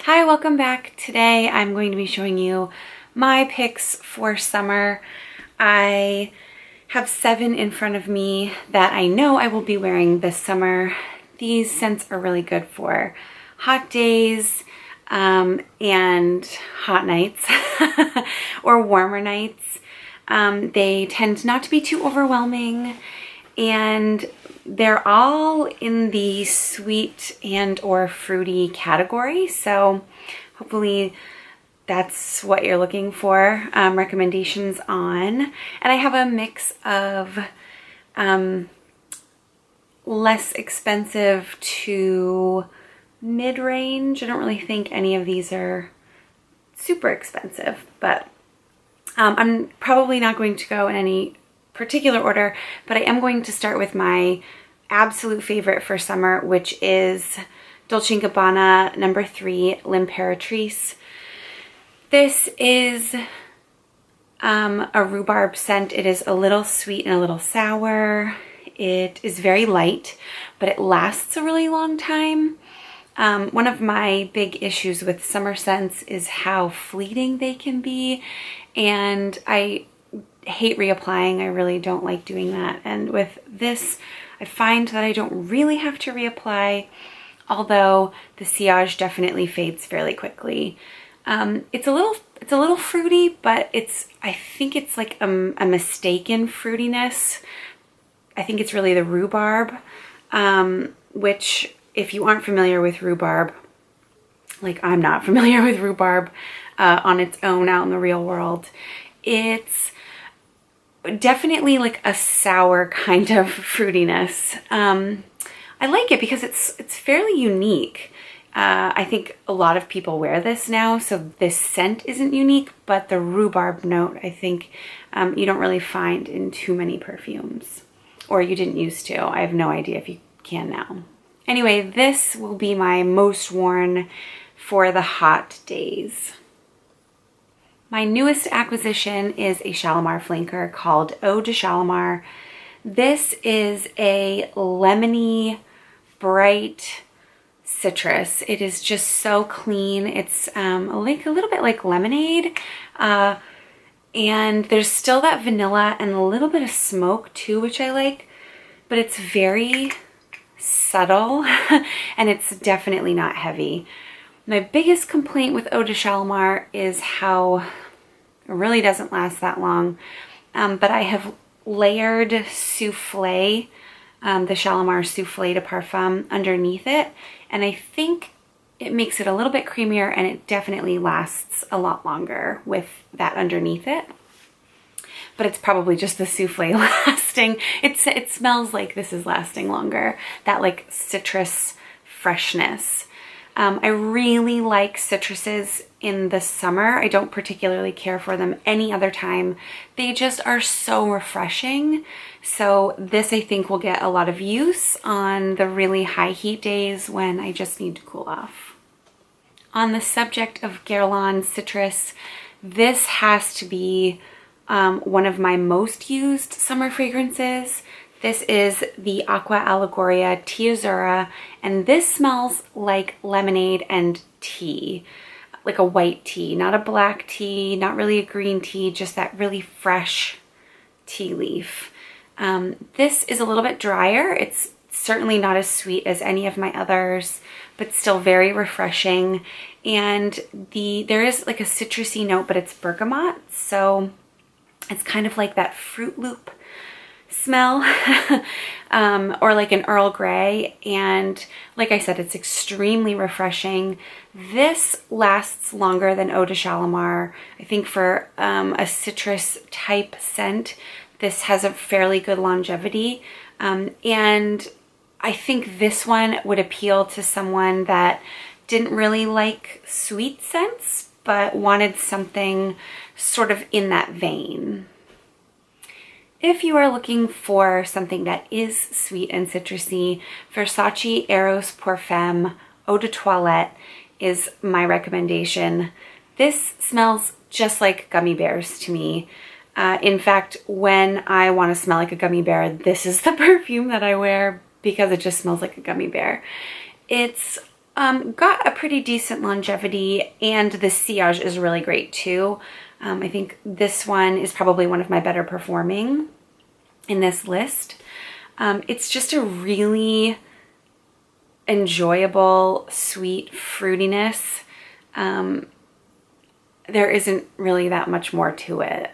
Hi, welcome back. Today I'm going to be showing you my picks for summer. I have 7 in front of me that I know I will be wearing this summer. These scents are really good for hot days and hot nights or warmer nights. They tend not to be too overwhelming, and they're all in the sweet and or fruity category. So hopefully that's what you're looking for recommendations on. And I have a mix of less expensive to mid-range. I don't really think any of these are super expensive, but I'm probably not going to go in any particular order, but I am going to start with my absolute favorite for summer, which is Dolce & Gabbana number 3 L'Imperatrice. This is a rhubarb scent. It is a little sweet and a little sour. It is very light, but it lasts a really long time. One of my big issues with summer scents is how fleeting they can be, and I hate reapplying. I really don't like doing that. And with this, I find that I don't really have to reapply, although the sillage definitely fades fairly quickly. It's a little fruity, but I think it's like a mistaken fruitiness. I think it's really the rhubarb, which if you aren't familiar with rhubarb, like I'm not familiar with rhubarb on its own out in the real world, it's definitely like a sour kind of fruitiness. I like it because it's fairly unique. I think a lot of people wear this now, so this scent isn't unique, but the rhubarb note, I think you don't really find in too many perfumes, or you didn't used to. I have no idea if you can now. Anyway, this will be my most worn for the hot days. My newest acquisition is a Shalimar flanker called Oda Shalimar. This is a lemony, bright citrus. It is just so clean. It's like a little bit like lemonade, and there's still that vanilla and a little bit of smoke too, which I like, but it's very subtle and it's definitely not heavy. My biggest complaint with Oda Shalimar is how it really doesn't last that long, but I have layered souffle, the Shalimar Souffle de Parfum underneath it, and I think it makes it a little bit creamier, and it definitely lasts a lot longer with that underneath it. But it's probably just the souffle lasting. It smells like this is lasting longer, that like citrus freshness. I really like citruses in the summer. I don't particularly care for them any other time. They just are so refreshing. So this, I think, will get a lot of use on the really high heat days when I just need to cool off. On the subject of Guerlain citrus, this has to be one of my most used summer fragrances. This is the Aqua Allegoria Teazurra, and this smells like lemonade and tea, like a white tea, not a black tea, not really a green tea, just that really fresh tea leaf. This is a little bit drier. It's certainly not as sweet as any of my others, but still very refreshing. And there is like a citrusy note, but it's bergamot, so it's kind of like that Fruit Loop smell, or like an Earl Grey. And like I said, it's extremely refreshing. This lasts longer than Eau de Shalimar. I think for a citrus type scent, this has a fairly good longevity. And I think this one would appeal to someone that didn't really like sweet scents, but wanted something sort of in that vein. If you are looking for something that is sweet and citrusy, Versace Eros pour Femme Eau de Toilette is my recommendation. This smells just like gummy bears to me. In fact, when I want to smell like a gummy bear, this is the perfume that I wear because it just smells like a gummy bear. It's got a pretty decent longevity, and the sillage is really great too. I think this one is probably one of my better performing in this list. It's just a really enjoyable, sweet fruitiness. There isn't really that much more to it.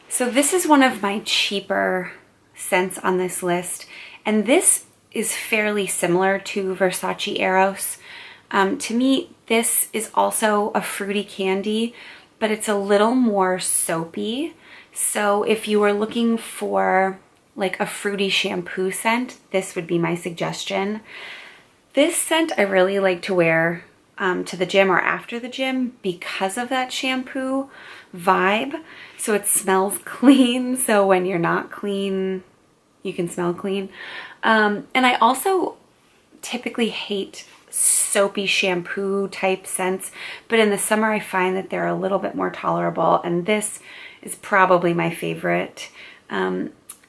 So this is one of my cheaper scents on this list, and this is fairly similar to Versace Eros. To me, this is also a fruity candy, but it's a little more soapy. So if you were looking for like a fruity shampoo scent, this would be my suggestion. This scent I really like to wear to the gym or after the gym because of that shampoo vibe. So it smells clean, so when you're not clean, you can smell clean. And I also typically hate soapy shampoo type scents, but in the summer I find that they're a little bit more tolerable, and this is probably my favorite.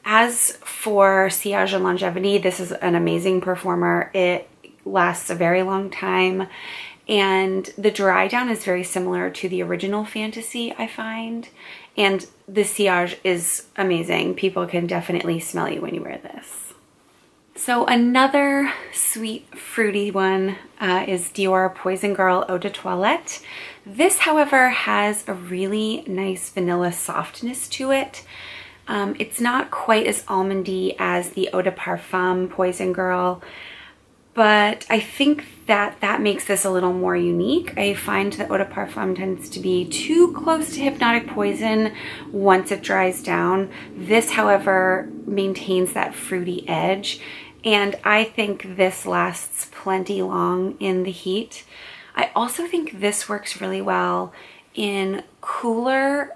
As for Seizure Longevity, this is an amazing performer. It lasts a very long time, and the dry down is very similar to the original Fantasy, I find, and the sillage is amazing. People can definitely smell you when you wear this. So another sweet fruity one is Dior Poison Girl Eau de Toilette. This, however, has a really nice vanilla softness to it. It's not quite as almondy as the Eau de Parfum Poison Girl, but I think that makes this a little more unique. I find that Eau de Parfum tends to be too close to Hypnotic Poison once it dries down. This, however, maintains that fruity edge, and I think this lasts plenty long in the heat. I also think this works really well in cooler,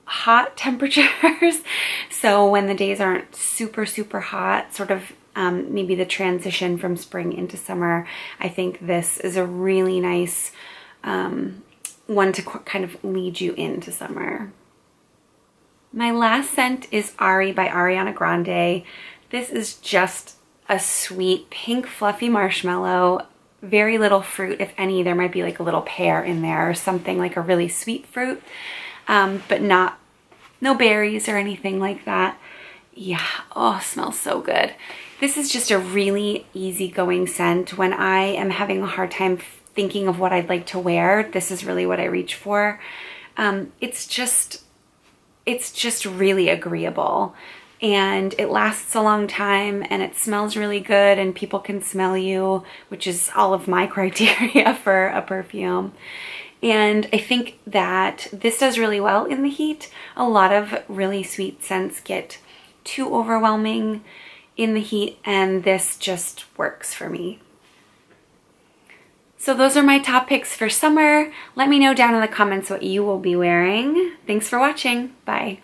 hot temperatures. So when the days aren't super, super hot, sort of maybe the transition from spring into summer, I think this is a really nice one to kind of lead you into summer. My last scent is Ari by Ariana Grande. This is just a sweet pink fluffy marshmallow, very little fruit, if any. There might be like a little pear in there or something, like a really sweet fruit, but no berries or anything like that. Yeah, oh, smells so good. This is just a really easygoing scent. When I am having a hard time thinking of what I'd like to wear, this is really what I reach for. It's just really agreeable, and it lasts a long time, and it smells really good, and people can smell you, which is all of my criteria for a perfume. And I think that this does really well in the heat. A lot of really sweet scents get too overwhelming in the heat, and this just works for me. So those are my top picks for summer. Let me know down in the comments what you will be wearing. Thanks for watching. Bye.